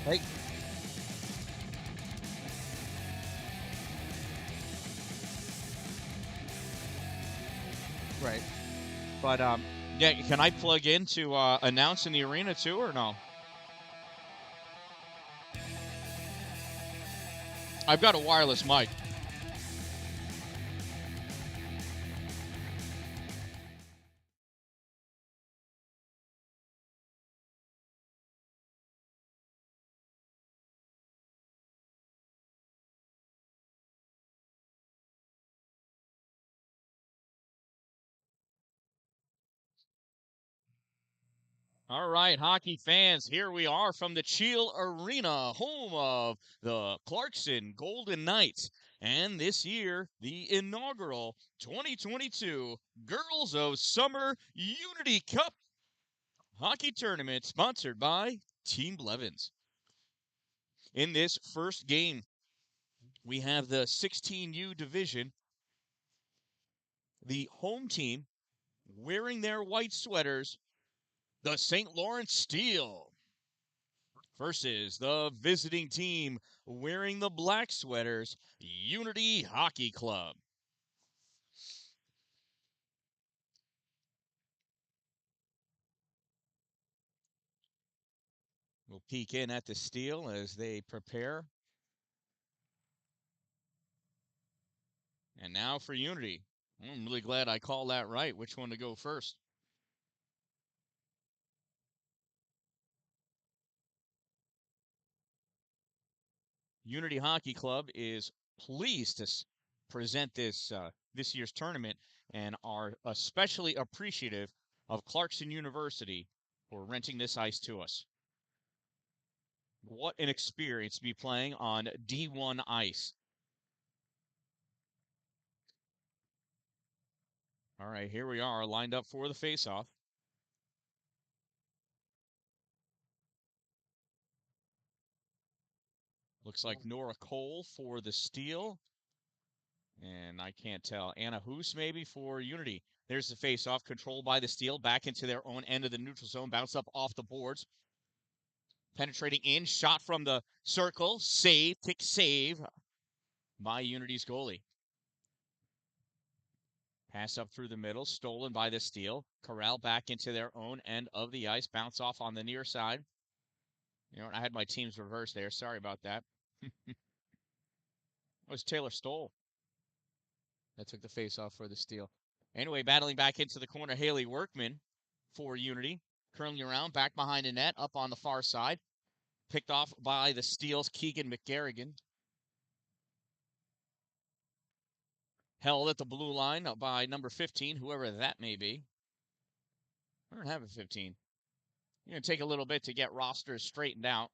Hey, right. But yeah, can I plug in to announce in the arena too, or no? I've got a wireless mic. All right, hockey fans, here we are from the Cheel Arena, home of the Clarkson Golden Knights. And this year, the inaugural 2022 Girls of Summer Unity Cup hockey tournament sponsored by Team Blevins. In this first game, we have the 16U division, the home team wearing their white sweaters, the St. Lawrence Steel, versus the visiting team wearing the black sweaters, Unity Hockey Club. We'll peek in at the Steel as they prepare. And now for Unity. I'm really glad I called that right. Which one to go first? Unity Hockey Club is pleased to present this year's tournament and are especially appreciative of Clarkson University for renting this ice to us. What an experience to be playing on D1 ice. All right, here we are lined up for the faceoff. Looks like Nora Cole for the Steel. And I can't tell. Anna Hoos maybe for Unity. There's the faceoff, controlled by the Steel, back into their own end of the neutral zone, bounce up off the boards. Penetrating in, shot from the circle, save, pick save by Unity's goalie. Pass up through the middle, stolen by the Steel. Corral back into their own end of the ice, bounce off on the near side. You know, I had my teams reversed there. Sorry about that. It was Taylor Stoll that took the face off for the Steel. Anyway, battling back into the corner, Haley Workman for Unity. Curling around, back behind the net, up on the far side. Picked off by the Steel's Keegan McGarrigan. Held at the blue line by number 15, whoever that may be. I don't have a 15. You're going to take a little bit to get rosters straightened out.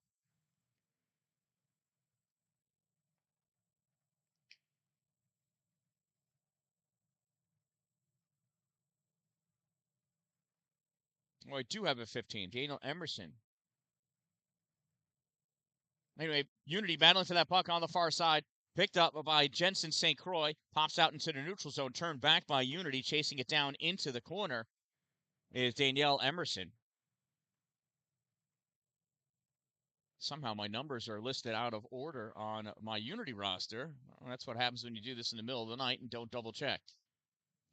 Well, I do have a 15. Daniel Emerson. Anyway, Unity battling for that puck on the far side. Picked up by Jensen St. Croix. Pops out into the neutral zone. Turned back by Unity. Chasing it down into the corner is Danielle Emerson. Somehow my numbers are listed out of order on my Unity roster. Well, that's what happens when you do this in the middle of the night and don't double check.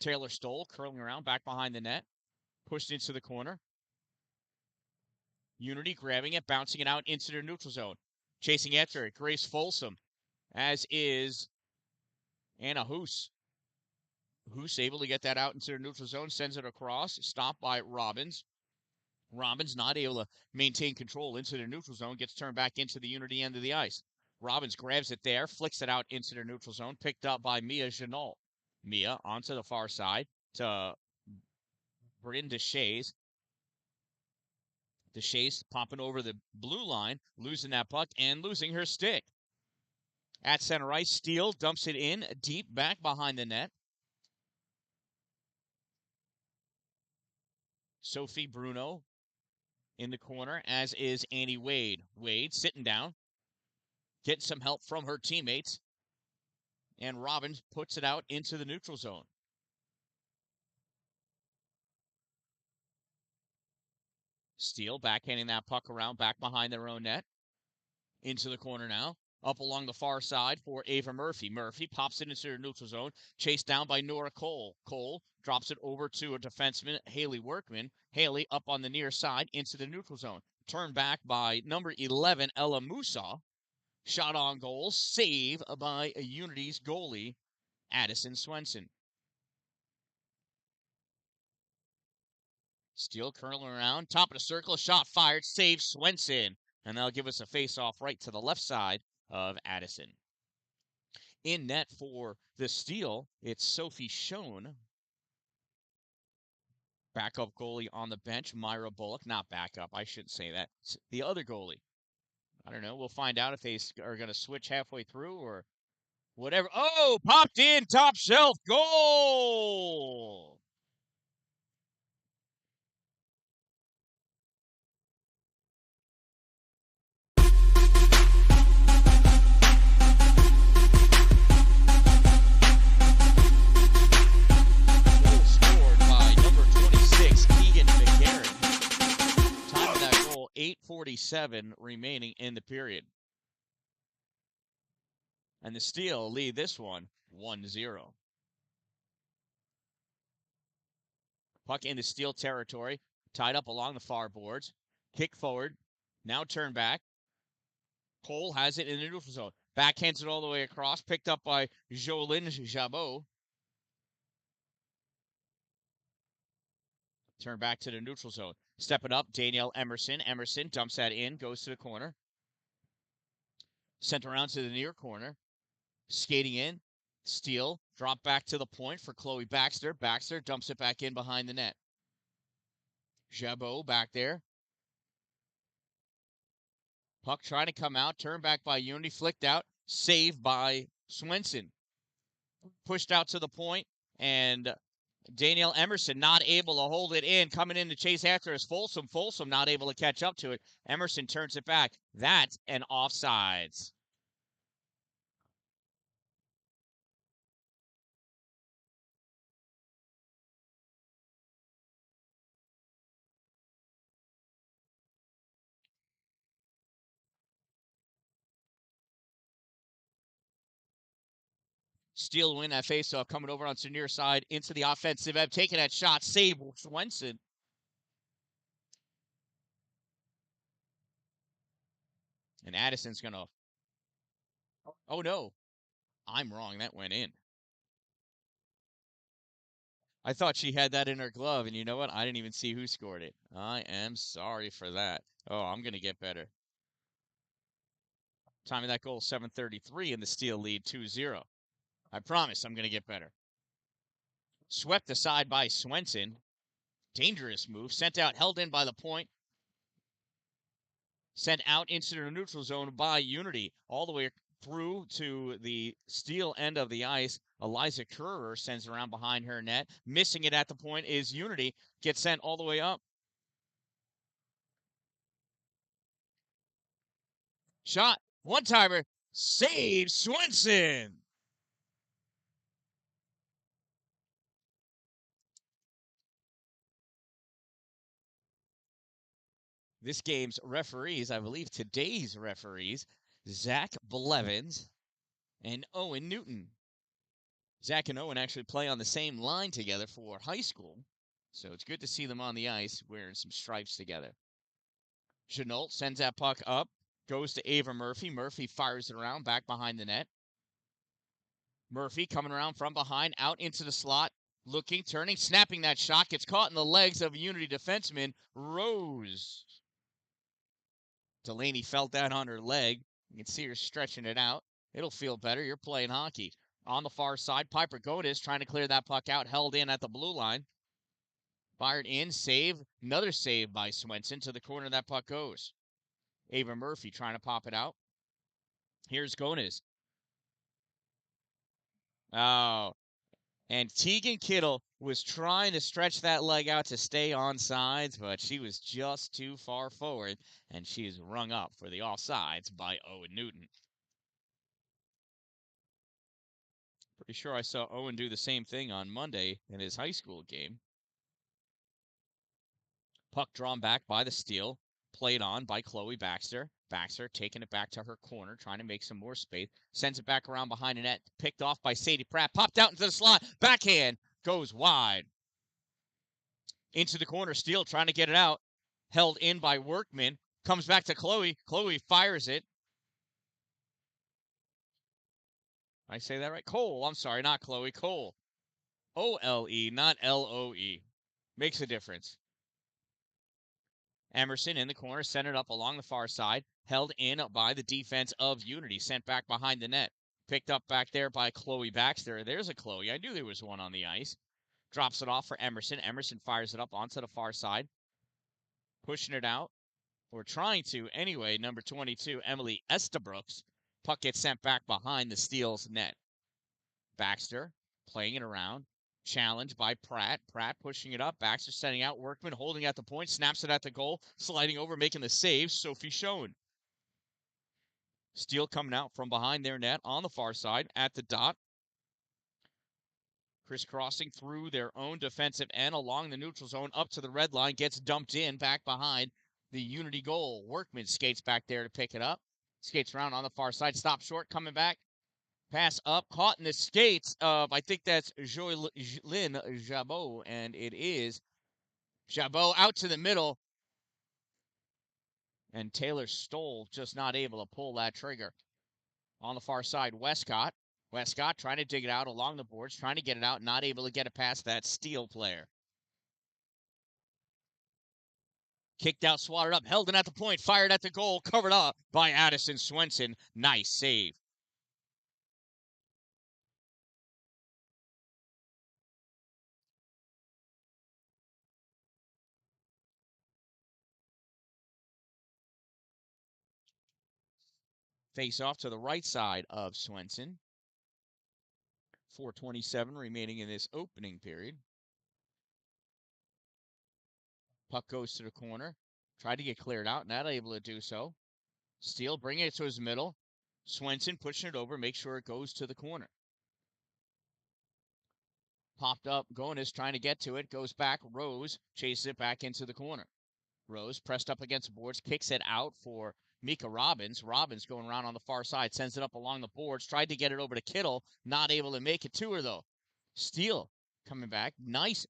Taylor Stoll curling around back behind the net. Pushed into the corner. Unity grabbing it, bouncing it out into their neutral zone. Chasing after it, Grace Folsom, as is Anna Hoos. Hoos able to get that out into their neutral zone, sends it across, stopped by Robbins. Robbins not able to maintain control into their neutral zone, gets turned back into the Unity end of the ice. Robbins grabs it there, flicks it out into their neutral zone, picked up by Mia Janot. Mia onto the far side to Bryn Deshays. Deshays popping over the blue line, losing that puck and losing her stick. At center ice, Steele dumps it in deep back behind the net. Sophie Bruno in the corner, as is Annie Wade. Wade sitting down, getting some help from her teammates. And Robbins puts it out into the neutral zone. Steele backhanding that puck around back behind their own net. Into the corner now. Up along the far side for Ava Murphy. Murphy pops it into the neutral zone. Chased down by Nora Cole. Cole drops it over to a defenseman, Haley Workman. Haley up on the near side into the neutral zone. Turned back by number 11, Ella Musa. Shot on goal. Save by Unity's goalie, Addison Swenson. Steele curling around. Top of the circle. Shot fired. Save Swenson. And that'll give us a face-off right to the left side of Addison. In net for the Steel, it's Sophie Schoen. Backup goalie on the bench, Myra Bullock. Not backup, I shouldn't say that. It's the other goalie. I don't know. We'll find out if they are going to switch halfway through or whatever. Oh, popped in, top shelf, goal! Goal scored by number 26, Keegan McGarren. Time of that goal, 8:47 remaining in the period. And the Steel lead this one 1-0. Puck into Steel territory, tied up along the far boards. Kick forward, now turn back. Cole has it in the neutral zone. Backhands it all the way across, picked up by Jolene Jabot. Turn back to the neutral zone. Stepping up, Danielle Emerson. Emerson dumps that in, goes to the corner. Sent around to the near corner. Skating in. Steele. Drop back to the point for Chloe Baxter. Baxter dumps it back in behind the net. Jabot back there. Puck trying to come out. Turned back by Unity. Flicked out. Saved by Swenson. Pushed out to the point, and Danielle Emerson not able to hold it in. Coming in to chase after is Folsom. Folsom not able to catch up to it. Emerson turns it back. That's an offsides. Steele win that faceoff, coming over on the near side into the offensive end, taking that shot, save Swenson. And Addison's gonna. Oh no, I'm wrong. That went in. I thought she had that in her glove, and you know what? I didn't even see who scored it. I am sorry for that. Oh, I'm gonna get better. Time of that goal, 7:33, and the Steel lead 2-0. I promise I'm going to get better. Swept aside by Swenson. Dangerous move. Sent out, held in by the point. Sent out into the neutral zone by Unity. All the way through to the Steel end of the ice. Eliza Currer sends it around behind her net. Missing it at the point is Unity. Gets sent all the way up. Shot. One-timer. Save Swenson. This game's referees, I believe today's referees, Zach Blevins and Owen Newton. Zach and Owen actually play on the same line together for high school, so it's good to see them on the ice wearing some stripes together. Chenault sends that puck up, goes to Ava Murphy. Murphy fires it around back behind the net. Murphy coming around from behind, out into the slot, looking, turning, snapping that shot, gets caught in the legs of Unity defenseman Rose. Delaney felt that on her leg. You can see her stretching it out. It'll feel better. You're playing hockey. On the far side, Piper Godis trying to clear that puck out, held in at the blue line. Fired in, save. Another save by Swenson. To the corner that puck goes. Ava Murphy trying to pop it out. Here's Godis. Oh, and Tegan Kittle was trying to stretch that leg out to stay on sides, but she was just too far forward, and she is rung up for the offsides by Owen Newton. Pretty sure I saw Owen do the same thing on Monday in his high school game. Puck drawn back by the Steel. Played on by Chloe Baxter. Baxter taking it back to her corner, trying to make some more space. Sends it back around behind the net. Picked off by Sadie Pratt. Popped out into the slot. Backhand goes wide. Into the corner. Steele trying to get it out. Held in by Workman. Comes back to Chloe. Chloe fires it. I say that right? Cole. I'm sorry, not Chloe. Cole. O-L-E, not L-O-E. Makes a difference. Emerson in the corner, centered up along the far side, held in by the defense of Unity, sent back behind the net. Picked up back there by Chloe Baxter. There's a Chloe. I knew there was one on the ice. Drops it off for Emerson. Emerson fires it up onto the far side. Pushing it out, or trying to anyway, number 22, Emily Estabrooks. Puck gets sent back behind the Steel's net. Baxter playing it around. Challenged by Pratt. Pratt pushing it up. Baxter setting out. Workman holding at the point. Snaps it at the goal. Sliding over, making the save. Sophie Schoen. Steele coming out from behind their net on the far side at the dot. Crisscrossing through their own defensive end along the neutral zone up to the red line. Gets dumped in back behind the Unity goal. Workman skates back there to pick it up. Skates around on the far side. Stop short. Coming back. Pass up, caught in the skates of, I think that's Joylyn Jabot, and it is Jabot out to the middle. And Taylor Stoll just not able to pull that trigger. On the far side, Westcott. Westcott trying to dig it out along the boards, trying to get it out, not able to get it past that Steele player. Kicked out, swatted up, held in at the point, fired at the goal, covered up by Addison Swenson. Nice save. Face off to the right side of Swenson. 4:27 remaining in this opening period. Puck goes to the corner. Tried to get cleared out, not able to do so. Steele bringing it to his middle. Swenson pushing it over, make sure it goes to the corner. Popped up, Gonis trying to get to it, goes back. Rose chases it back into the corner. Rose pressed up against the boards, kicks it out for Mika Robbins. Robbins going around on the far side, sends it up along the boards, tried to get it over to Kittle, not able to make it to her though. Steele coming back, nice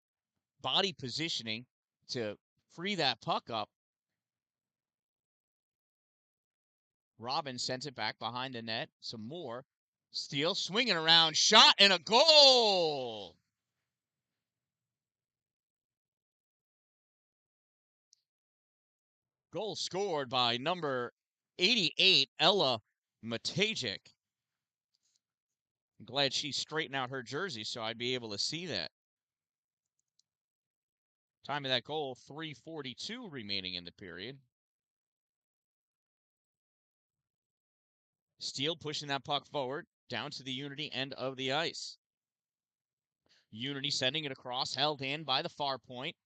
body positioning to free that puck up. Robbins sends it back behind the net. Some more. Steele swinging around, shot, and a goal! Goal scored by number 88, Ella Matajic. I'm glad she straightened out her jersey so I'd be able to see that. Time of that goal, 3:42 remaining in the period. Steele pushing that puck forward, down to the Unity end of the ice. Unity sending it across, held in by the far point.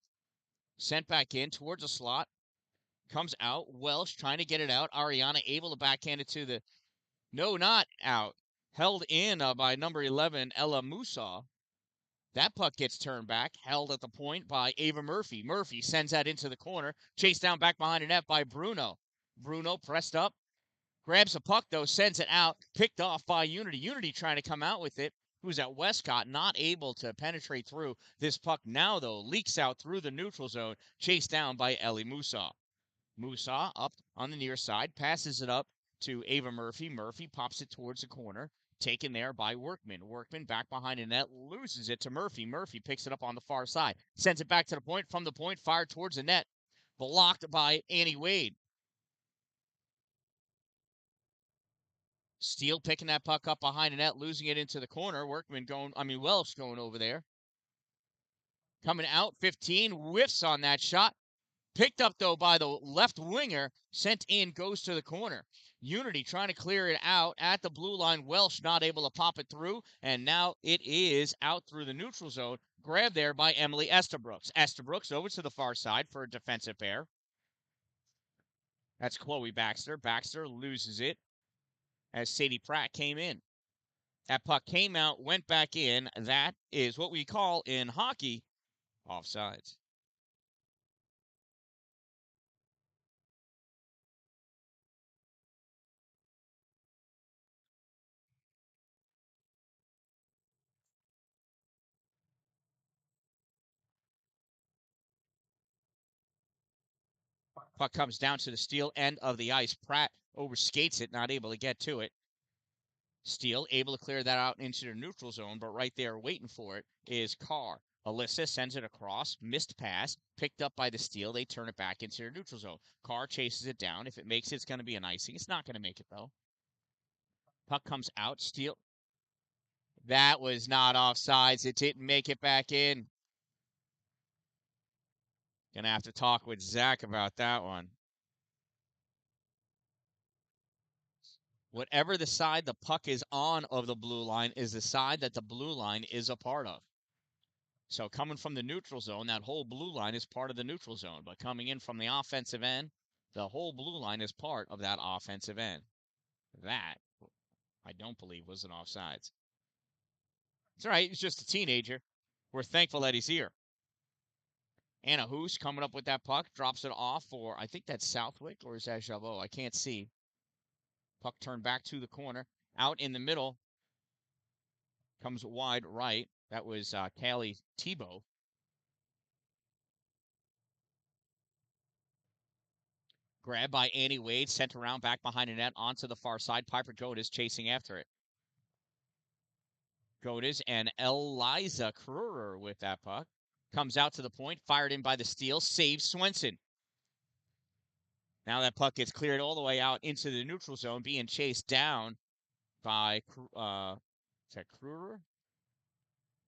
Sent back in towards the slot. Comes out. Welsh trying to get it out. Ariana able to backhand it to the... No, not out. Held in by number 11, Ella Musa. That puck gets turned back. Held at the point by Ava Murphy. Murphy sends that into the corner. Chased down back behind the net by Bruno. Bruno pressed up. Grabs the puck, though. Sends it out. Picked off by Unity. Unity trying to come out with it. Who's at Westcott, not able to penetrate through. This puck now, though, leaks out through the neutral zone. Chased down by Ellie Musa. Musa up on the near side, passes it up to Ava Murphy. Murphy pops it towards the corner, taken there by Workman. Workman back behind the net, loses it to Murphy. Murphy picks it up on the far side, sends it back to the point, from the point, fired towards the net, blocked by Annie Wade. Steele picking that puck up behind the net, losing it into the corner. Welsh going over there. Coming out, 15, whiffs on that shot. Picked up, though, by the left winger. Sent in, goes to the corner. Unity trying to clear it out at the blue line. Welsh not able to pop it through. And now it is out through the neutral zone. Grabbed there by Emily Estabrooks. Estabrooks over to the far side for a defensive pair. That's Chloe Baxter. Baxter loses it as Sadie Pratt came in. That puck came out, went back in. That is what we call in hockey offsides. Puck comes down to the Steel end of the ice. Pratt overskates it, not able to get to it. Steel able to clear that out into the neutral zone, but right there waiting for it is Carr. Alyssa sends it across, missed pass, picked up by the Steel. They turn it back into their neutral zone. Carr chases it down. If it makes it, it's going to be an icing. It's not going to make it, though. Puck comes out. Steel. That was not offsides. It didn't make it back in. Gonna have to talk with Zach about that one. Whatever the side the puck is on of the blue line is the side that the blue line is a part of. So coming from the neutral zone, that whole blue line is part of the neutral zone. But coming in from the offensive end, the whole blue line is part of that offensive end. That, I don't believe, was an offsides. It's all right. He's just a teenager. We're thankful that he's here. Anna Hoos coming up with that puck, drops it off for, I think that's Southwick, or is that Javot? I can't see. Puck turned back to the corner. Out in the middle. Comes wide right. That was Callie Tebow. Grabbed by Annie Wade, sent around back behind the net onto the far side. Piper Godes chasing after it. Godes and Eliza Kruger with that puck. Comes out to the point, fired in by the Steel, saves Swenson. Now that puck gets cleared all the way out into the neutral zone, being chased down by, is that Kruger?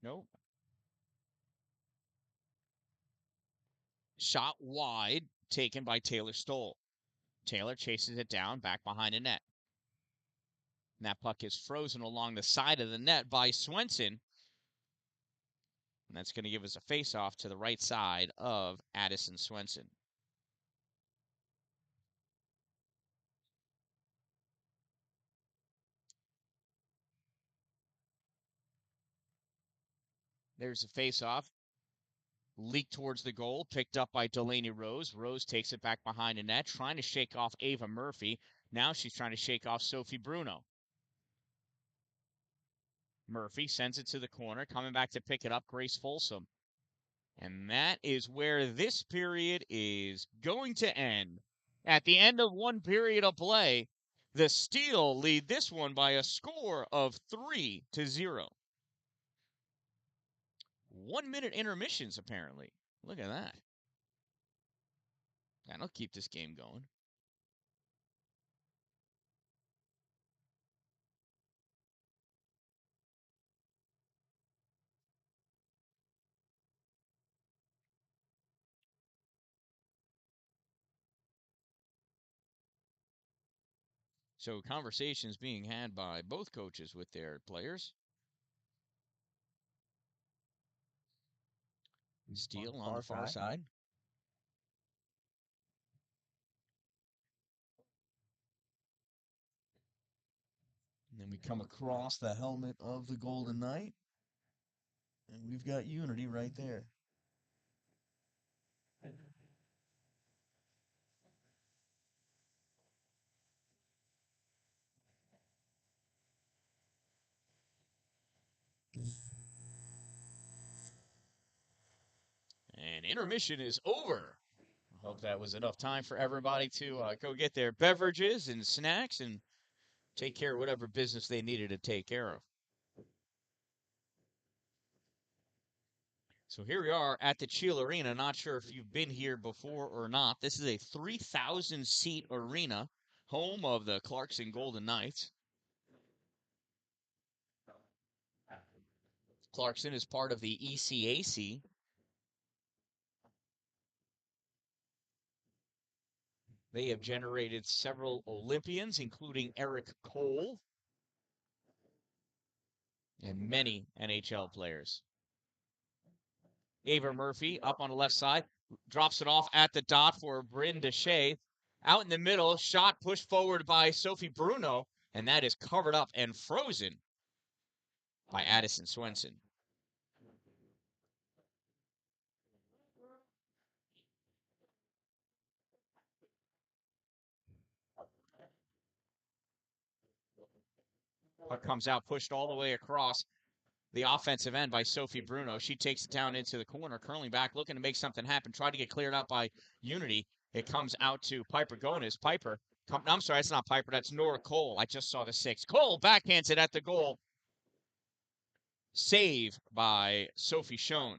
Nope. Shot wide, taken by Taylor Stoll. Taylor chases it down, back behind the net. And that puck is frozen along the side of the net by Swenson. And that's going to give us a face-off to the right side of Addison Swenson. There's a face-off. Leaked towards the goal, picked up by Delaney Rose. Rose takes it back behind the net, trying to shake off Ava Murphy. Now she's trying to shake off Sophie Bruno. Murphy sends it to the corner, coming back to pick it up, Grace Folsom. And that is where this period is going to end. At the end of one period of play, the Steel lead this one by a score of 3-0. 1 minute intermissions, apparently. Look at that. That'll keep this game going. So conversations being had by both coaches with their players. Steel on the far side. And then we come across the helmet of the Golden Knight. And we've got Unity right there. And intermission is over. I hope that was enough time for everybody to go get their beverages and snacks and take care of whatever business they needed to take care of. So here we are at the Cheel Arena. Not sure if you've been here before or not. This is a 3,000-seat arena, home of the Clarkson Golden Knights. Clarkson is part of the ECAC. They have generated several Olympians, including Eric Cole and many NHL players. Ava Murphy up on the left side, drops it off at the dot for Bryn Deshay. Out in the middle, shot pushed forward by Sophie Bruno, and that is covered up and frozen by Addison Swenson. Puck comes out, pushed all the way across the offensive end by Sophie Bruno. She takes it down into the corner, curling back, looking to make something happen. Tried to get cleared out by Unity. It comes out to Piper Gonis. Piper, I'm sorry, that's not Piper. That's Nora Cole. I just saw the 6. Cole backhands it at the goal. Save by Sophie Schoen.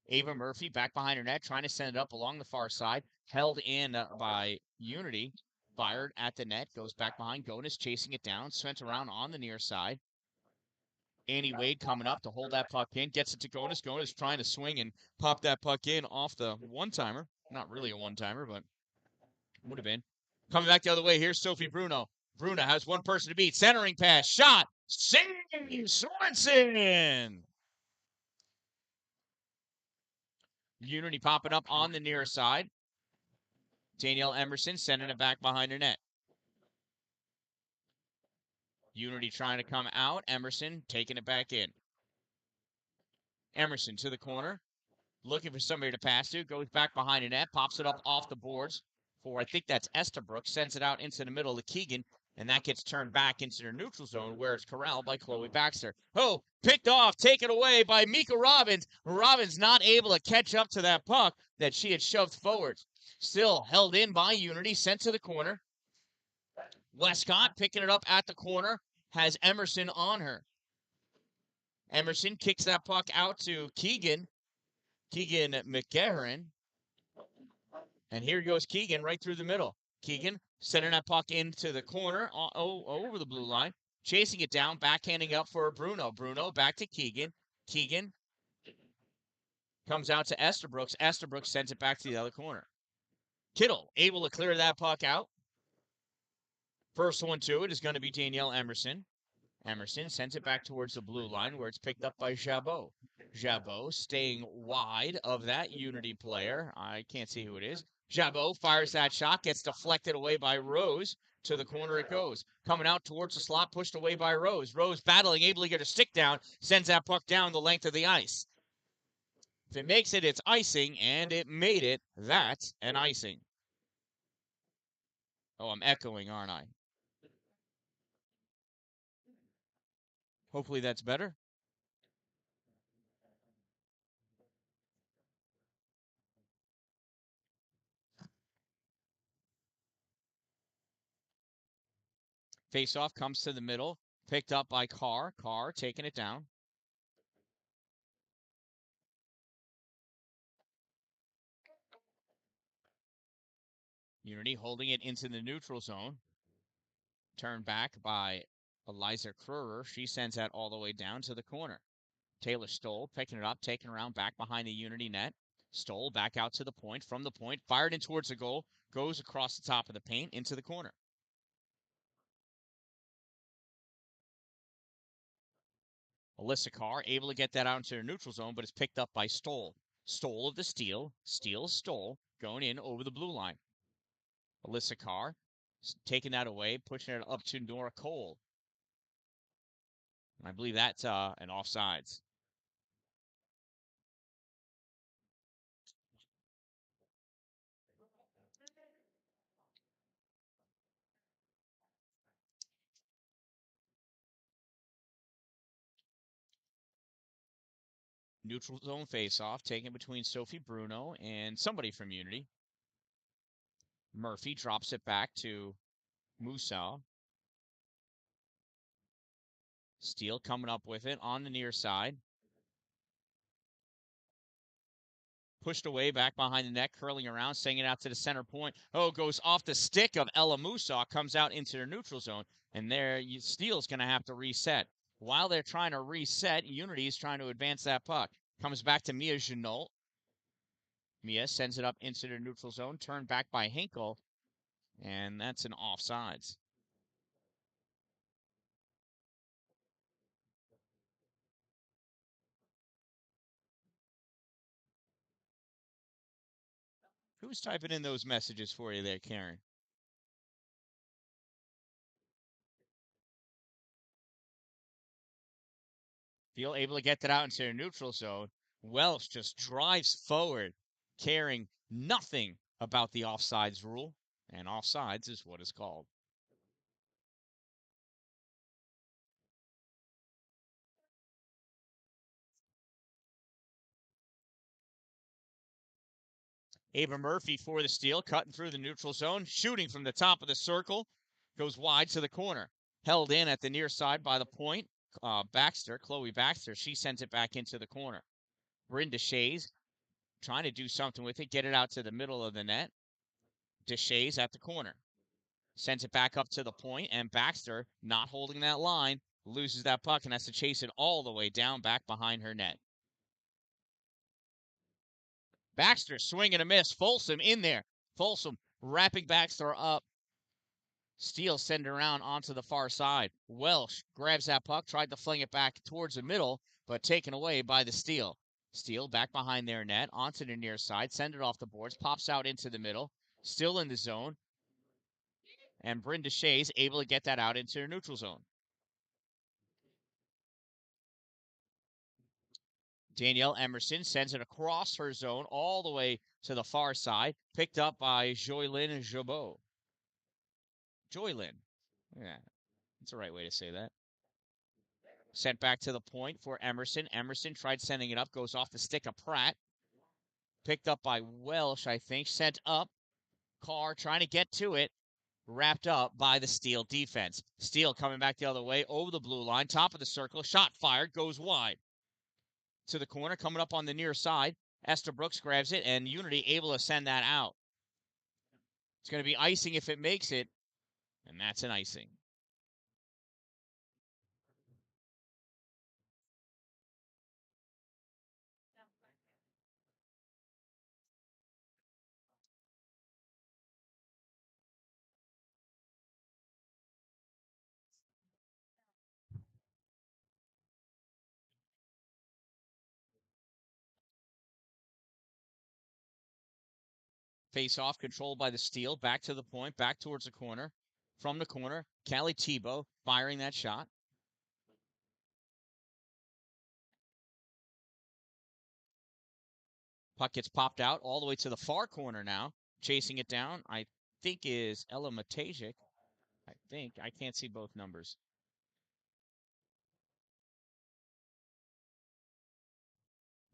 Ava Murphy back behind her net, trying to send it up along the far side. Held in by Unity. Fired at the net. Goes back behind. Gonis chasing it down. Sent around on the near side. Annie Wade coming up to hold that puck in. Gets it to Gonis. Gonis trying to swing and pop that puck in off the one-timer. Not really a one-timer, but would have been. Coming back the other way, here's Sophie Bruno. Bruno has one person to beat. Centering pass. Shot. Save Swenson. Unity popping up on the near side. Danielle Emerson sending it back behind her net. Unity trying to come out. Emerson taking it back in. Emerson to the corner. Looking for somebody to pass to. Goes back behind the net. Pops it up off the boards for, I think that's Estabrook. Sends it out into the middle to Keegan. And that gets turned back into their neutral zone where it's corralled by Chloe Baxter. Oh, picked off, taken away by Mika Robbins. Robbins not able to catch up to that puck that she had shoved forward. Still held in by Unity, sent to the corner. Westcott picking it up at the corner, has Emerson on her. Emerson kicks that puck out to Keegan McGarren. And here goes Keegan right through the middle. Keegan sending that puck into the corner, over the blue line. Chasing it down, backhanding up for Bruno. Bruno back to Keegan. Keegan comes out to Estabrook. Estabrook sends it back to the other corner. Kittle able to clear that puck out. First one to it is going to be Danielle Emerson. Emerson sends it back towards the blue line where it's picked up by Jabot. Jabot staying wide of that Unity player. I can't see who it is. Jabot fires that shot, gets deflected away by Rose. To the corner it goes. Coming out towards the slot, pushed away by Rose. Rose battling, able to get her stick down, sends that puck down the length of the ice. If it makes it, it's icing, and it made it. That's an icing. Oh, I'm echoing, aren't I? Hopefully that's better. Faceoff comes to the middle, picked up by Carr. Carr taking it down. Unity holding it into the neutral zone. Turned back by Eliza Kruger. She sends that all the way down to the corner. Taylor Stoll picking it up, taking around back behind the Unity net. Stoll back out to the point. From the point, fired in towards the goal. Goes across the top of the paint into the corner. Alyssa Carr able to get that out into the neutral zone, but it's picked up by Stoll. Stoll of the steal. Steals Stoll going in over the blue line. Alyssa Carr taking that away, pushing it up to Nora Cole. And I believe that's an offsides. Neutral zone faceoff taken between Sophie Bruno and somebody from Unity. Murphy drops it back to Musa. Steele coming up with it on the near side. Pushed away back behind the net, curling around, sending it out to the center point. Oh, goes off the stick of Ella Musa, comes out into the neutral zone. And there, Steele's going to have to reset. While they're trying to reset, Unity is trying to advance that puck. Comes back to Mia Janot. Mia sends it up into the neutral zone, turned back by Hinkle. And that's an offsides. Who's typing in those messages for you there, Karen? Feel able to get that out into a neutral zone. Welsh just drives forward, caring nothing about the offsides rule. And offsides is what is called. Ava Murphy for the steal, cutting through the neutral zone, shooting from the top of the circle, goes wide to the corner. Held in at the near side by the point. Chloe Baxter, she sends it back into the corner. Bryn Deshays trying to do something with it, get it out to the middle of the net. Deshays at the corner. Sends it back up to the point, and Baxter, not holding that line, loses that puck and has to chase it all the way down back behind her net. Baxter swing and a miss. Folsom in there. Folsom wrapping Baxter up. Steele send it around onto the far side. Welsh grabs that puck, tried to fling it back towards the middle, but taken away by the Steele. Steele back behind their net, onto the near side, send it off the boards, pops out into the middle, still in the zone, and Bryn Deshays able to get that out into the neutral zone. Danielle Emerson sends it across her zone all the way to the far side, picked up by Joylyn Jabot. Joylyn. Yeah, that's the right way to say that. Sent back to the point for Emerson. Emerson tried sending it up, goes off the stick of Pratt. Picked up by Welsh, I think. Sent up. Carr trying to get to it. Wrapped up by the Steele defense. Steele coming back the other way over the blue line, top of the circle. Shot fired, goes wide. To the corner, coming up on the near side. Esther Brooks grabs it, and Unity able to send that out. It's going to be icing if it makes it, and that's an icing. Face off, controlled by the Steele. Back to the point, back towards the corner. From the corner, Callie Tebow firing that shot. Puck gets popped out all the way to the far corner now. Chasing it down, I think, is Ella Matajic. I think. I can't see both numbers.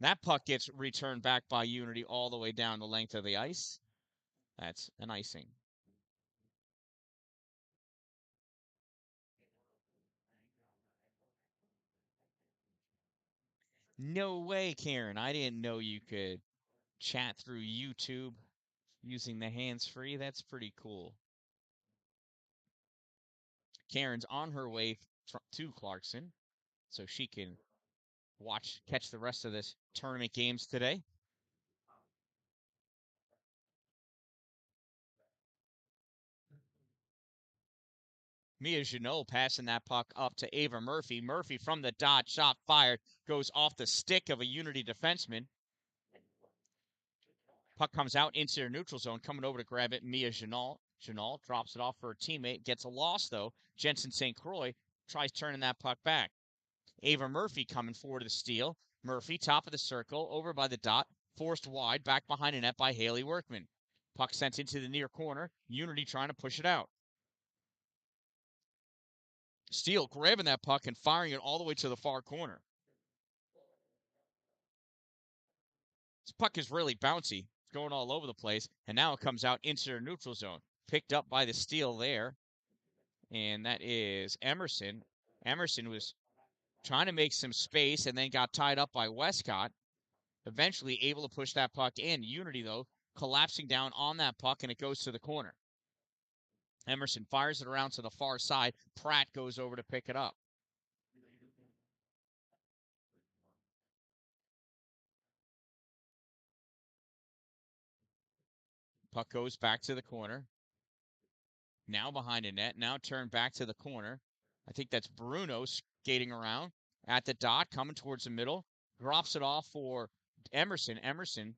That puck gets returned back by Unity all the way down the length of the ice. That's an icing. No way, Karen. I didn't know you could chat through YouTube using the hands-free. That's pretty cool. Karen's on her way to Clarkson, so she can catch the rest of this tournament games today. Mia Janot passing that puck up to Ava Murphy. Murphy from the dot, shot fired, goes off the stick of a Unity defenseman. Puck comes out into their neutral zone, coming over to grab it, Mia Janot. Janot drops it off for her teammate, gets a loss though. Jensen St. Croix tries turning that puck back. Ava Murphy coming forward to the steal. Murphy, top of the circle, over by the dot, forced wide, back behind the net by Haley Workman. Puck sent into the near corner, Unity trying to push it out. Steele grabbing that puck and firing it all the way to the far corner. This puck is really bouncy. It's going all over the place, and now it comes out into their neutral zone. Picked up by the Steele there, and that is Emerson. Emerson was trying to make some space and then got tied up by Westcott. Eventually able to push that puck in. Unity, though, collapsing down on that puck, and it goes to the corner. Emerson fires it around to the far side. Pratt goes over to pick it up. Puck goes back to the corner. Now behind a net. Now turned back to the corner. I think that's Bruno skating around at the dot, coming towards the middle. Drops it off for Emerson. Emerson.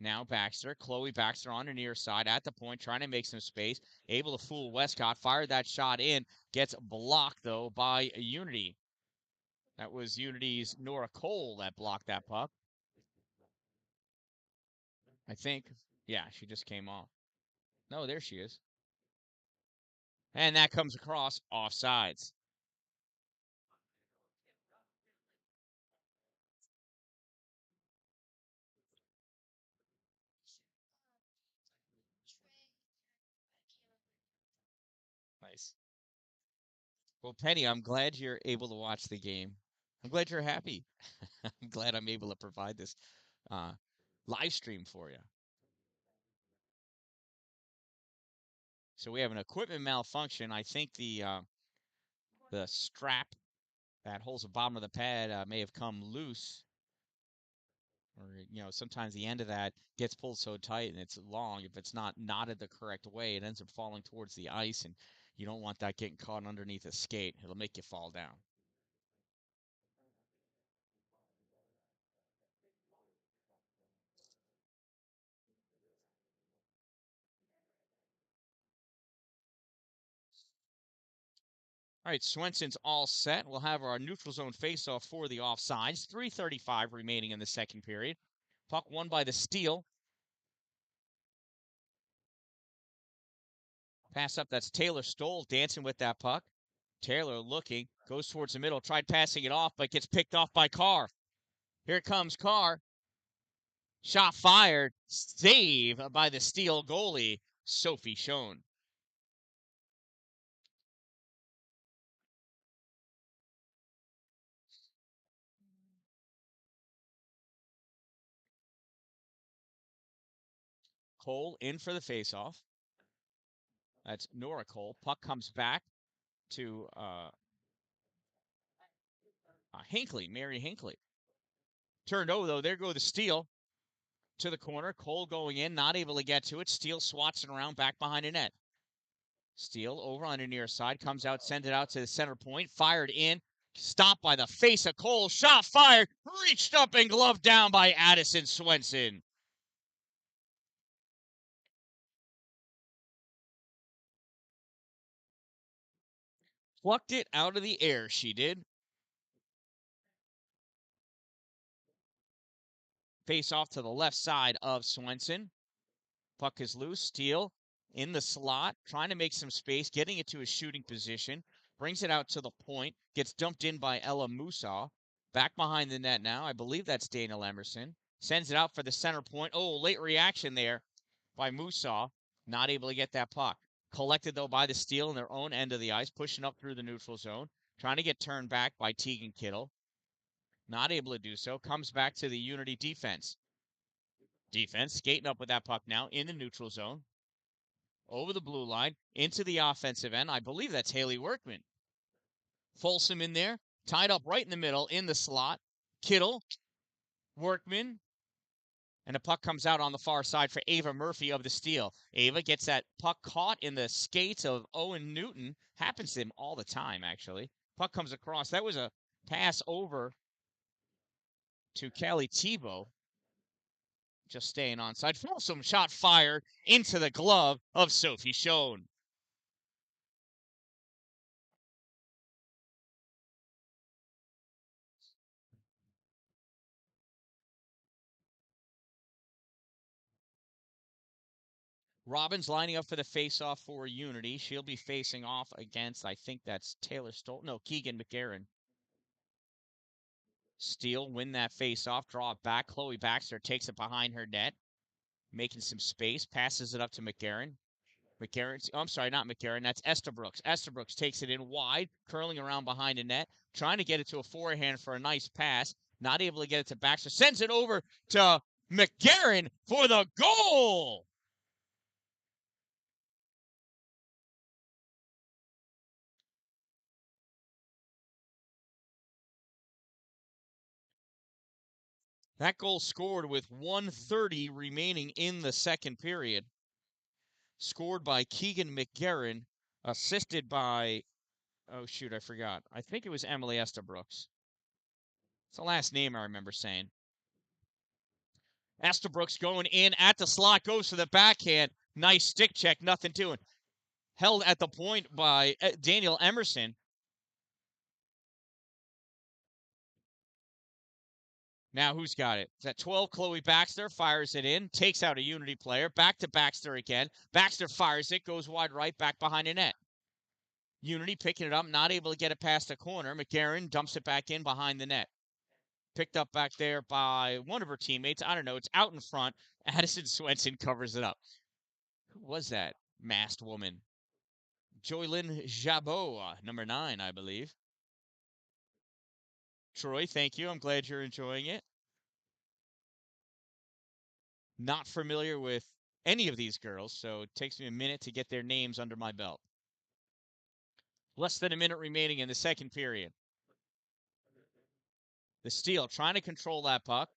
Now Baxter. Chloe Baxter on the near side at the point, trying to make some space. Able to fool Westcott. Fired that shot in. Gets blocked, though, by Unity. That was Unity's Nora Cole that blocked that puck. I think. Yeah, she just came off. No, there she is. And that comes across offsides. Well, Penny, I'm glad you're able to watch the game. I'm glad you're happy. I'm glad I'm able to provide this uh, live stream for you. So we have an equipment malfunction. I think the strap that holds the bottom of the pad may have come loose, or sometimes the end of that gets pulled so tight and it's long. If it's not knotted the correct way, it ends up falling towards the ice, and you don't want that getting caught underneath a skate. It'll make you fall down. All right, Swenson's all set. We'll have our neutral zone faceoff for the offsides. 3:35 remaining in the second period. Puck won by the steal. Pass up, that's Taylor Stoll dancing with that puck. Taylor looking, goes towards the middle, tried passing it off, but gets picked off by Carr. Here comes Carr. Shot fired. Save by the Steel goalie, Sophie Schoen. Cole in for the faceoff. That's Nora Cole. Puck comes back to Hinckley, Mary Hinckley. Turned over, though. There go the steal to the corner. Cole going in, not able to get to it. Steele swats it around back behind the net. Steele over on the near side, comes out, sends it out to the center point, fired in, stopped by the face of Cole, shot fired, reached up and gloved down by Addison Swenson. Plucked it out of the air, she did. Face off to the left side of Swenson. Puck is loose. Steele in the slot, trying to make some space, getting it to a shooting position. Brings it out to the point. Gets dumped in by Ella Musa. Back behind the net now. I believe that's Daniel Emerson. Sends it out for the center point. Oh, late reaction there by Musa. Not able to get that puck. Collected, though, by the Steel in their own end of the ice. Pushing up through the neutral zone. Trying to get turned back by Tegan Kittle. Not able to do so. Comes back to the Unity defense. Defense skating up with that puck now in the neutral zone. Over the blue line, into the offensive end. I believe that's Haley Workman. Folsom in there, tied up right in the middle, in the slot. Kittle, Workman, and the puck comes out on the far side for Ava Murphy of the Steel. Ava gets that puck caught in the skates of Owen Newton. Happens to him all the time, actually. Puck comes across. That was a pass over to Kelly Tebow. Just staying onside. Folsom shot fired into the glove of Sophie Schoen. Robbins lining up for the face-off for Unity. She'll be facing off against, I think that's Taylor Stoll. No, Keegan McGarren. Steele win that face-off, draw it back. Chloe Baxter takes it behind her net, making some space, passes it up to McGarren. I'm sorry, not McGarren. That's Estabrooks. Estabrooks takes it in wide, curling around behind the net, trying to get it to a forehand for a nice pass. Not able to get it to Baxter. Sends it over to McGarren for the goal. That goal scored with 1:30 remaining in the second period. Scored by Keegan McGarren, assisted by, oh shoot, I forgot. I think it was Emily Estabrooks. It's the last name I remember saying. Estabrooks going in at the slot, goes to the backhand. Nice stick check, nothing doing. Held at the point by Daniel Emerson. Now who's got it? Is that 12? Chloe Baxter fires it in, takes out a Unity player. Back to Baxter again. Baxter fires it, goes wide right, back behind the net. Unity picking it up, not able to get it past the corner. McGarren dumps it back in behind the net. Picked up back there by one of her teammates. I don't know. It's out in front. Addison Swenson covers it up. Who was that masked woman? Joylyn Jabot, number 9, I believe. Troy, thank you. I'm glad you're enjoying it. Not familiar with any of these girls, so it takes me a minute to get their names under my belt. Less than a minute remaining in the second period. The Steel trying to control that puck.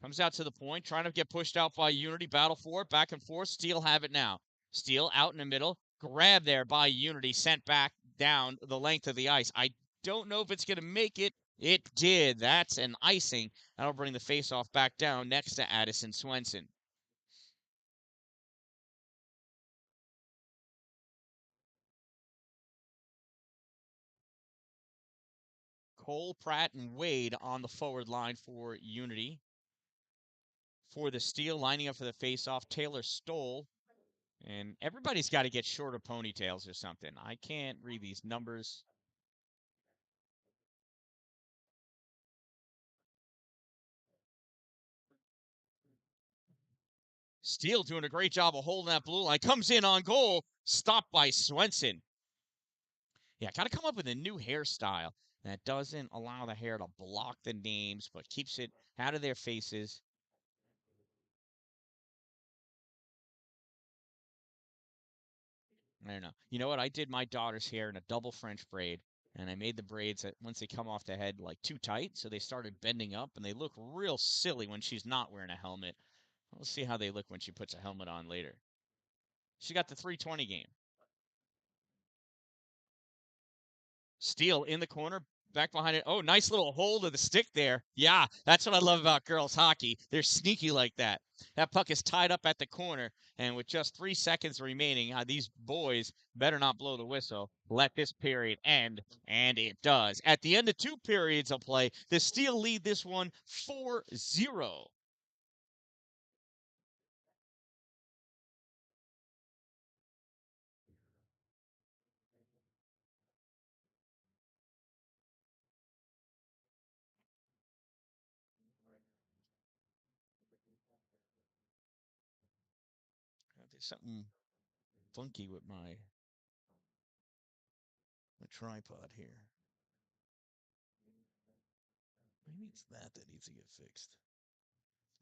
Comes out to the point, trying to get pushed out by Unity. Battle for it, back and forth. Steel have it now. Steel out in the middle. Grabbed there by Unity, sent back down the length of the ice. I don't know if it's going to make it. It did. That's an icing. That'll bring the faceoff back down next to Addison Swenson. Cole, Pratt, and Wade on the forward line for Unity. For the Steel, lining up for the faceoff, Taylor Stoll. And everybody's got to get shorter ponytails or something. I can't read these numbers. Steel doing a great job of holding that blue line. Comes in on goal. Stopped by Swenson. Yeah, got to come up with a new hairstyle that doesn't allow the hair to block the names, but keeps it out of their faces. I don't know. You know what? I did my daughter's hair in a double French braid, and I made the braids that once they come off the head like too tight, so they started bending up, and they look real silly when she's not wearing a helmet. We'll see how they look when she puts a helmet on later. She got the 320 game. Steel in the corner, back behind it. Oh, nice little hold of the stick there. Yeah, that's what I love about girls hockey. They're sneaky like that. That puck is tied up at the corner, and with just 3 seconds remaining, these boys better not blow the whistle. Let this period end, and it does. At the end of 2 periods of play, the Steel lead this one 4-0. There's something funky with my tripod here. Maybe it's that needs to get fixed.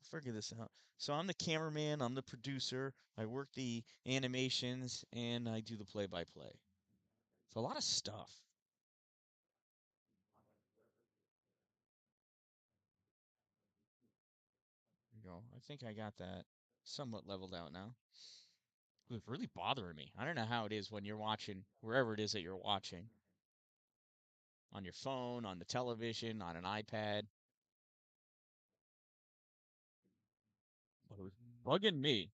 Figure this out. So I'm the cameraman, I'm the producer, I work the animations, and I do the play-by-play. It's a lot of stuff. There you go. I think I got that somewhat leveled out now. It's really bothering me. I don't know how it is when you're watching wherever it is that you're watching. On your phone, on the television, on an iPad. But it was bugging me.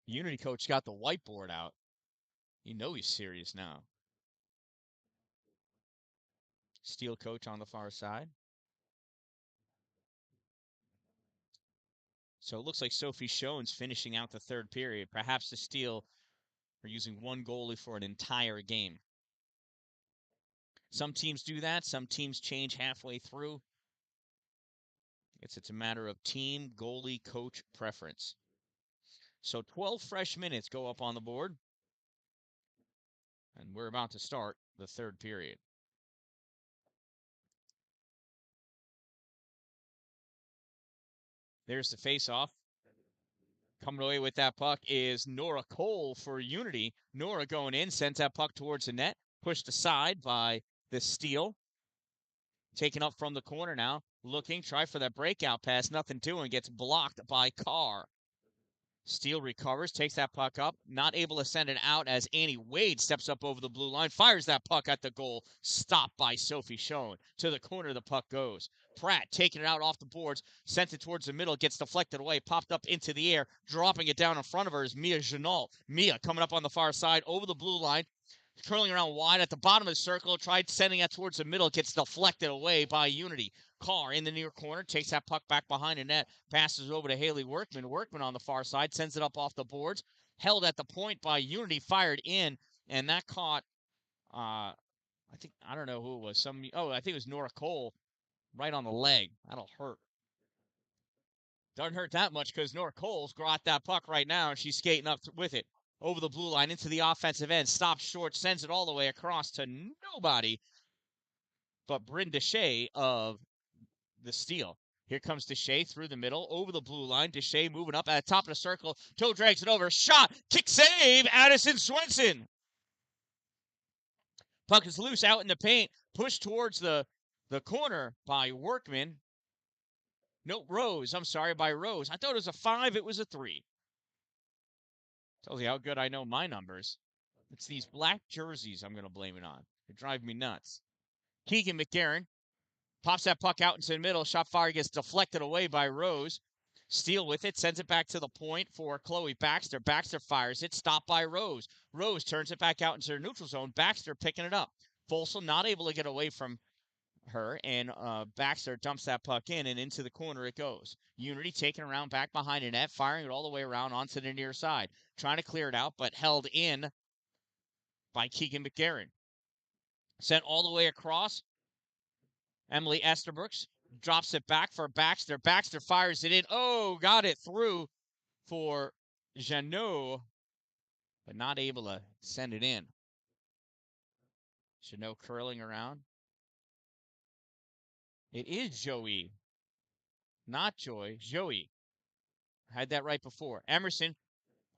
The Unity coach got the whiteboard out. You know he's serious now. Steel coach on the far side. So it looks like Sophie Schoen's finishing out the third period. Perhaps the Steel are using one goalie for an entire game. Some teams do that. Some teams change halfway through. It's a matter of team, goalie, coach preference. So 12 fresh minutes go up on the board. And we're about to start the third period. There's the face-off. Coming away with that puck is Nora Cole for Unity. Nora going in, sends that puck towards the net. Pushed aside by the Steel. Taken up from the corner now. Looking, try for that breakout pass. Nothing doing. Gets blocked by Carr. Steel recovers, takes that puck up, not able to send it out as Annie Wade steps up over the blue line, fires that puck at the goal, stopped by Sophie Schoen. To the corner, the puck goes. Pratt taking it out off the boards, sent it towards the middle, gets deflected away, popped up into the air, dropping it down in front of her is Mia Janot. Mia coming up on the far side, over the blue line, curling around wide at the bottom of the circle, tried sending that towards the middle, gets deflected away by Unity. Carr in the near corner, takes that puck back behind the net, passes over to Haley Workman. Workman on the far side, sends it up off the boards, held at the point by Unity, fired in, and that caught, I don't know who it was. I think it was Nora Cole right on the leg. That'll hurt. Doesn't hurt that much because Nora Cole's got that puck right now, and she's skating up with it over the blue line into the offensive end. Stops short, sends it all the way across to nobody but Bryn Deshay of the Steel. Here comes Deshay through the middle, over the blue line. Deshay moving up at the top of the circle. Toe drags it over. Shot. Kick save. Addison Swenson. Puck is loose out in the paint. Pushed towards the corner by Workman. Nope, Rose. I'm sorry, by Rose. I thought it was a 5. It was a 3. Tells you how good I know my numbers. It's these black jerseys I'm going to blame it on. They drive me nuts. Keegan McGarren pops that puck out into the middle. Shot fire gets deflected away by Rose. Steele with it, sends it back to the point for Chloe Baxter. Baxter fires it, stopped by Rose. Rose turns it back out into the neutral zone. Baxter picking it up. Folsel not able to get away from her, and Baxter dumps that puck in, and into the corner it goes. Unity taking around back behind the net, firing it all the way around onto the near side. Trying to clear it out, but held in by Keegan McGarren. Sent all the way across. Emily Esterbrooks drops it back for Baxter. Baxter fires it in. Oh, got it through for Jeannot, but not able to send it in. Jeannot curling around. It is Joey, not Joy. Joey. Had that right before. Emerson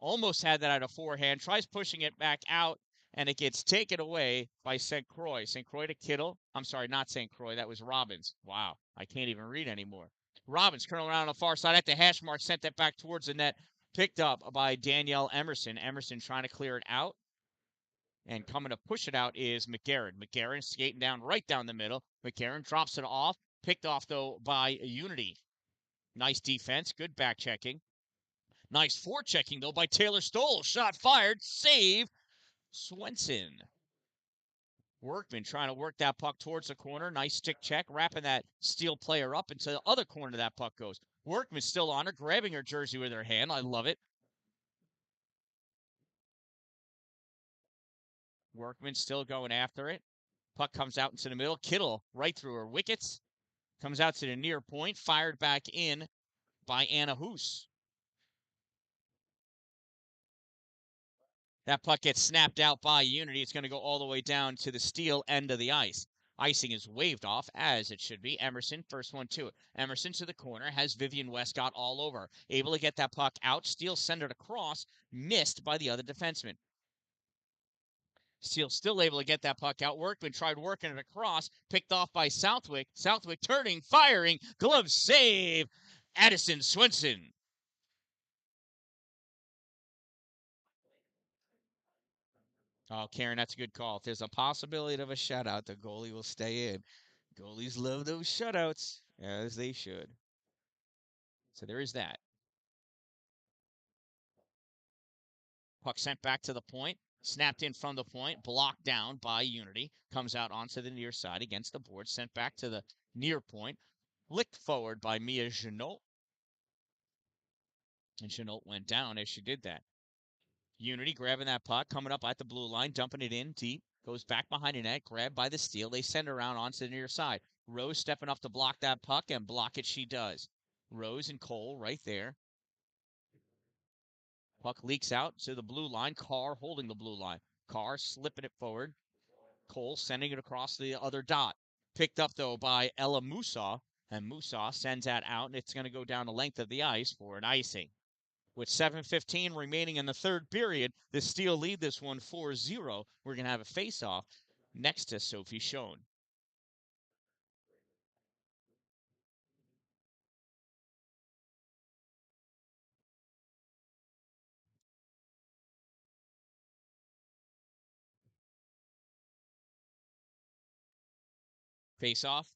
almost had that out of forehand. Tries pushing it back out, and it gets taken away by St. Croix. St. Croix to Kittle. I'm sorry, not St. Croix. That was Robbins. Wow, I can't even read anymore. Robbins curling around on the far side at the hash mark, sent that back towards the net. Picked up by Danielle Emerson. Emerson trying to clear it out. And coming to push it out is McGarren. McGarren skating down right down the middle. McGarren drops it off. Picked off, though, by Unity. Nice defense. Good back checking. Nice forechecking, though, by Taylor Stoll. Shot fired. Save. Swenson. Workman trying to work that puck towards the corner. Nice stick check. Wrapping that Steel player up into the other corner that puck goes. Workman still on her, grabbing her jersey with her hand. I love it. Workman still going after it. Puck comes out into the middle. Kittle right through her wickets. Comes out to the near point. Fired back in by Anna Hoos. That puck gets snapped out by Unity. It's going to go all the way down to the Steel end of the ice. Icing is waved off, as it should be. Emerson, first one to it. Emerson to the corner, has Vivian Westcott all over. Able to get that puck out. Steel send it across, missed by the other defenseman. Steel still able to get that puck out. Workman tried working it across, picked off by Southwick. Southwick turning, firing, glove save. Addison Swenson. Oh, Karen, that's a good call. If there's a possibility of a shutout, the goalie will stay in. Goalies love those shutouts, as they should. So there is that. Puck sent back to the point. Snapped in from the point. Blocked down by Unity. Comes out onto the near side against the board. Sent back to the near point. Licked forward by Mia Jeannot. And Jeannot went down as she did that. Unity grabbing that puck, coming up at the blue line, dumping it in deep. Goes back behind the net, grabbed by the Steel. They send it around onto the near side. Rose stepping up to block that puck, and block it she does. Rose and Cole right there. Puck leaks out to the blue line. Carr holding the blue line. Carr slipping it forward. Cole sending it across the other dot. Picked up, though, by Ella Musa. And Musa sends that out, and it's going to go down the length of the ice for an icing. With 7:15 remaining in the third period, the Steel lead this one 4-0. We're going to have a face-off next to Sophie Schoen. Face-off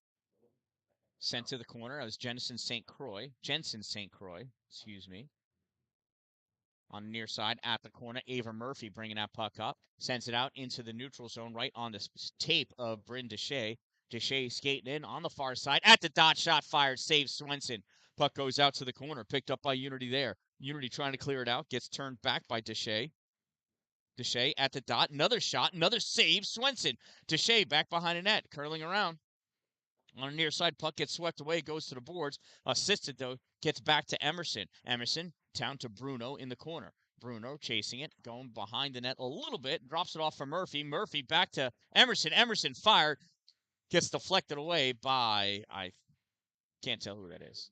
sent to the corner. That was Jensen St. Croix, excuse me. On the near side at the corner, Ava Murphy bringing that puck up. Sends it out into the neutral zone right on the tape of Bryn Deshay. Deshay skating in on the far side. At the dot, shot fired. Saves Swenson. Puck goes out to the corner. Picked up by Unity there. Unity trying to clear it out. Gets turned back by Deshay. Deshay at the dot. Another shot. Another save. Swenson. Deshay back behind the net. Curling around. On the near side, puck gets swept away, goes to the boards. Assisted, though, gets back to Emerson. Emerson down to Bruno in the corner. Bruno chasing it, going behind the net a little bit, drops it off for Murphy. Murphy back to Emerson. Emerson fired, gets deflected away by, I can't tell who that is.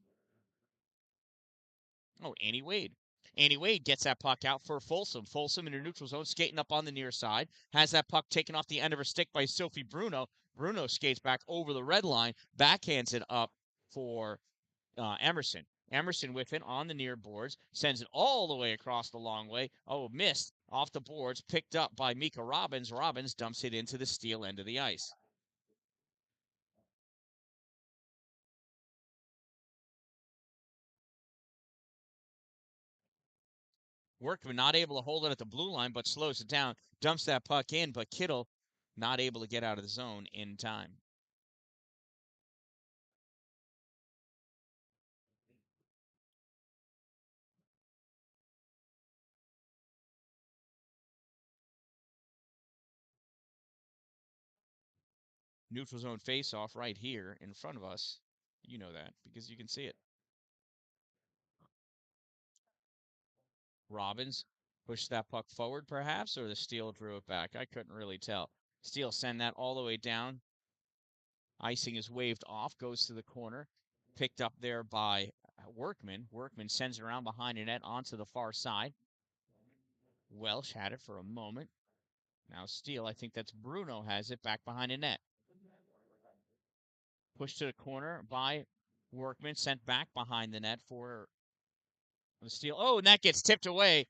Oh, Annie Wade. Annie Wade gets that puck out for Folsom. Folsom in her neutral zone, skating up on the near side. Has that puck taken off the end of her stick by Sophie Bruno. Bruno skates back over the red line, backhands it up for Emerson. Emerson with it on the near boards, sends it all the way across the long way. Oh, missed off the boards, picked up by Mika Robbins. Robbins dumps it into the steel end of the ice. Workman not able to hold it at the blue line, but slows it down, dumps that puck in, but Kittle not able to get out of the zone in time. Neutral zone face-off right here in front of us. You know that because you can see it. Robbins pushed that puck forward, perhaps, or the Steel drew it back. I couldn't really tell. Steel send that all the way down. Icing is waved off, goes to the corner. Picked up there by Workman. Workman sends it around behind the net onto the far side. Welsh had it for a moment. Now Steel, I think that's Bruno, has it back behind the net. Pushed to the corner by Workman, sent back behind the net for the Steel. Oh, and that gets tipped away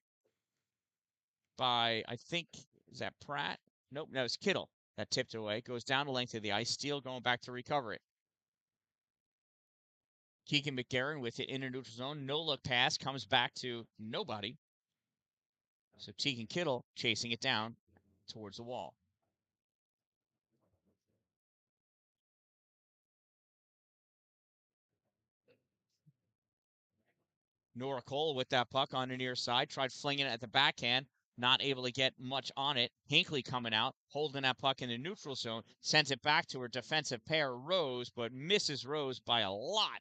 by, I think, is that Pratt? Nope, that was Kittle. That tipped away. Goes down the length of the ice. Steel going back to recover it. Keegan McGarren with it in a neutral zone. No look pass. Comes back to nobody. So Tegan Kittle chasing it down towards the wall. Nora Cole with that puck on the near side. Tried flinging it at the backhand. Not able to get much on it. Hinckley coming out, holding that puck in the neutral zone. Sends it back to her defensive pair, Rose, but misses Rose by a lot.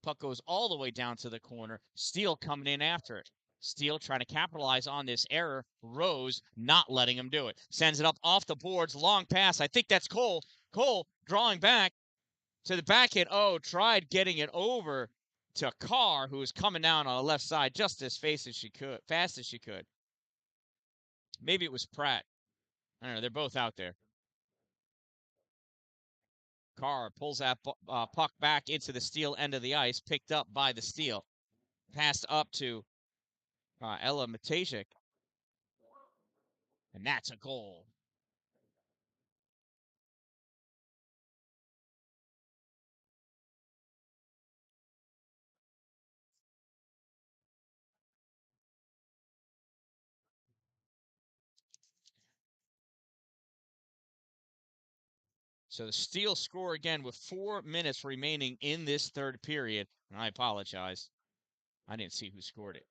Puck goes all the way down to the corner. Steele coming in after it. Steele trying to capitalize on this error. Rose not letting him do it. Sends it up off the boards. Long pass. I think that's Cole. Cole drawing back to the backhand. Oh, tried getting it over to Carr, who was coming down on the left side just as fast as she could. Maybe it was Pratt. I don't know. They're both out there. Carr pulls that puck back into the Steel end of the ice, picked up by the Steel. Passed up to Ella Matejcik. And that's a goal. So the Steel score again with 4 minutes remaining in this third period. And I apologize. I didn't see who scored it.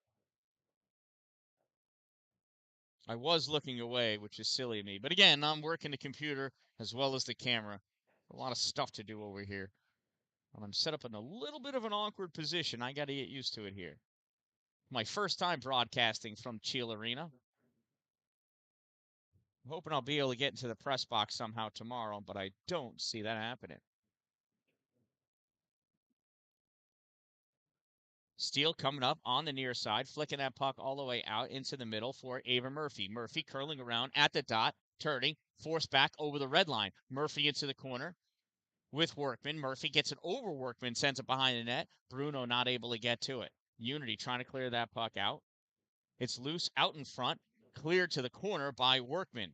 I was looking away, which is silly of me. But again, I'm working the computer as well as the camera. A lot of stuff to do over here. And I'm set up in a little bit of an awkward position. I got to get used to it here. My first time broadcasting from Cheel Arena. I'm hoping I'll be able to get into the press box somehow tomorrow, but I don't see that happening. Steele coming up on the near side, flicking that puck all the way out into the middle for Ava Murphy. Murphy curling around at the dot, turning, forced back over the red line. Murphy into the corner with Workman. Murphy gets it over Workman, sends it behind the net. Bruno not able to get to it. Unity trying to clear that puck out. It's loose out in front, cleared to the corner by Workman.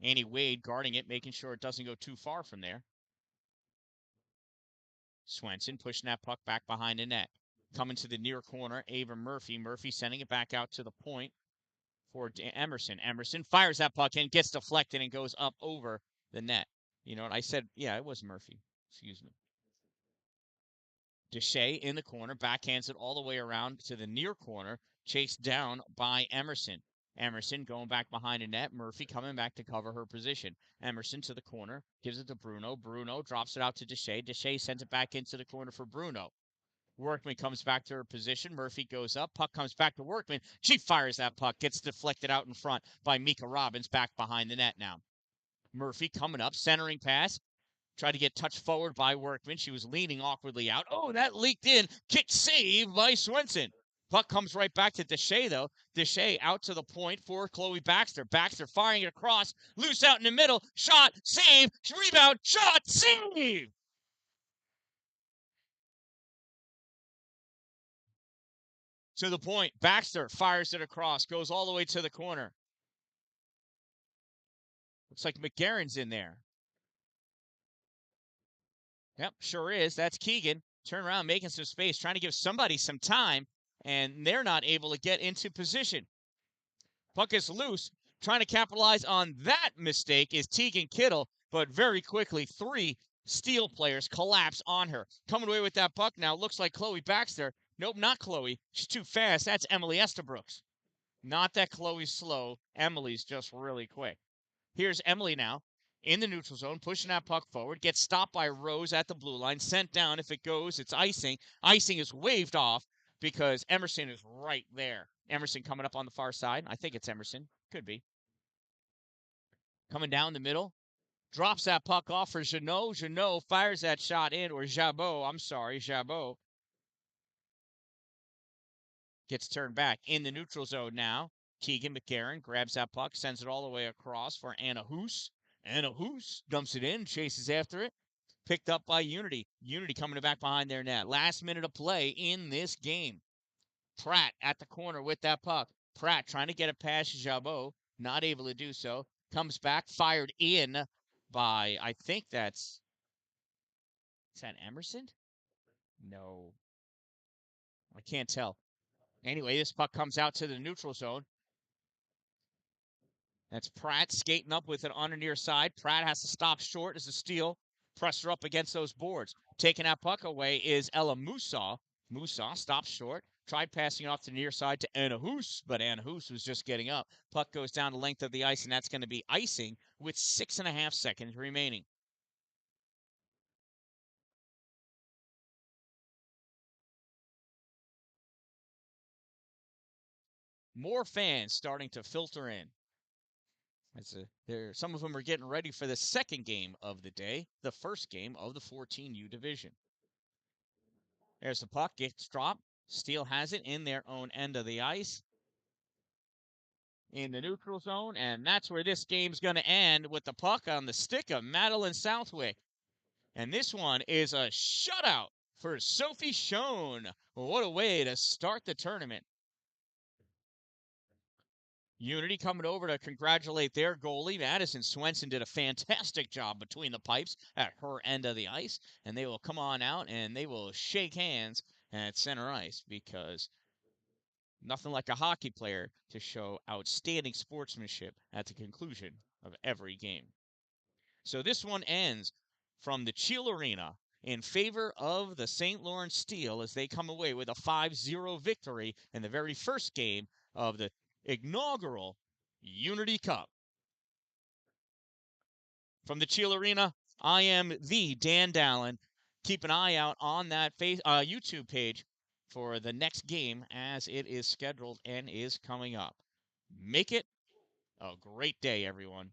Annie Wade guarding it, making sure it doesn't go too far from there. Swenson pushing that puck back behind the net. Coming to the near corner, Ava Murphy. Murphy sending it back out to the point for Emerson. Emerson fires that puck in, gets deflected, and goes up over the net. You know what? I said, yeah, it was Murphy. Excuse me. Deshay in the corner, backhands it all the way around to the near corner, chased down by Emerson. Emerson going back behind the net. Murphy coming back to cover her position. Emerson to the corner, gives it to Bruno. Bruno drops it out to Deshay. Deshay sends it back into the corner for Bruno. Workman comes back to her position. Murphy goes up. Puck comes back to Workman. She fires that puck. Gets deflected out in front by Mika Robbins back behind the net now. Murphy coming up. Centering pass. Tried to get touched forward by Workman. She was leaning awkwardly out. Oh, that leaked in. Kick save by Swenson. Puck comes right back to Deshay, though. Deshay out to the point for Chloe Baxter. Baxter firing it across. Loose out in the middle. Shot. Save. Rebound. Shot. Save. To the point. Baxter fires it across. Goes all the way to the corner. Looks like McGarren's in there. Yep, sure is. That's Keegan. Turn around, making some space, trying to give somebody some time, and they're not able to get into position. Puck is loose. Trying to capitalize on that mistake is Tegan Kittle, but very quickly, 3 Steel players collapse on her. Coming away with that puck now looks like Chloe Baxter. Nope, not Chloe. She's too fast. That's Emily Estabrooks. Not that Chloe's slow. Emily's just really quick. Here's Emily now in the neutral zone, pushing that puck forward, gets stopped by Rose at the blue line, sent down. If it goes, it's icing. Icing is waved off because Emerson is right there. Emerson coming up on the far side. I think it's Emerson. Could be. Coming down the middle. Drops that puck off for Jeannot. Jeannot fires that shot in, or Jabot. I'm sorry, Jabot. Gets turned back in the neutral zone now. Keegan McGarren grabs that puck, sends it all the way across for Anna Hoos. Anna Hoos dumps it in, chases after it. Picked up by Unity. Unity coming back behind their net. Last minute of play in this game. Pratt at the corner with that puck. Pratt trying to get it past Jabot. Not able to do so. Comes back, fired in by, I think that's... Is that Emerson? No. I can't tell. Anyway, this puck comes out to the neutral zone. That's Pratt skating up with it on the near side. Pratt has to stop short as a steal. Press her up against those boards. Taking that puck away is Ella Musa. Musa stops short. Tried passing off to the near side to Anna Hoos, but Anna Hoos was just getting up. Puck goes down the length of the ice, and that's going to be icing with 6.5 seconds remaining. More fans starting to filter in. Some of them are getting ready for the second game of the day, the first game of the 14U division. There's the puck, gets dropped. Steel has it in their own end of the ice in the neutral zone, and that's where this game's going to end, with the puck on the stick of Madeline Southwick. And this one is a shutout for Sophie Schoen. What a way to start the tournament. Unity coming over to congratulate their goalie. Madison Swenson did a fantastic job between the pipes at her end of the ice. And they will come on out and they will shake hands at center ice, because nothing like a hockey player to show outstanding sportsmanship at the conclusion of every game. So this one ends from the Cheel Arena in favor of the St. Lawrence Steel, as they come away with a 5-0 victory in the very first game of the inaugural Unity Cup. From the Cheel Arena, I am the Dan Dallin. Keep an eye out on that YouTube page for the next game, as it is scheduled and is coming up. Make it a great day, everyone.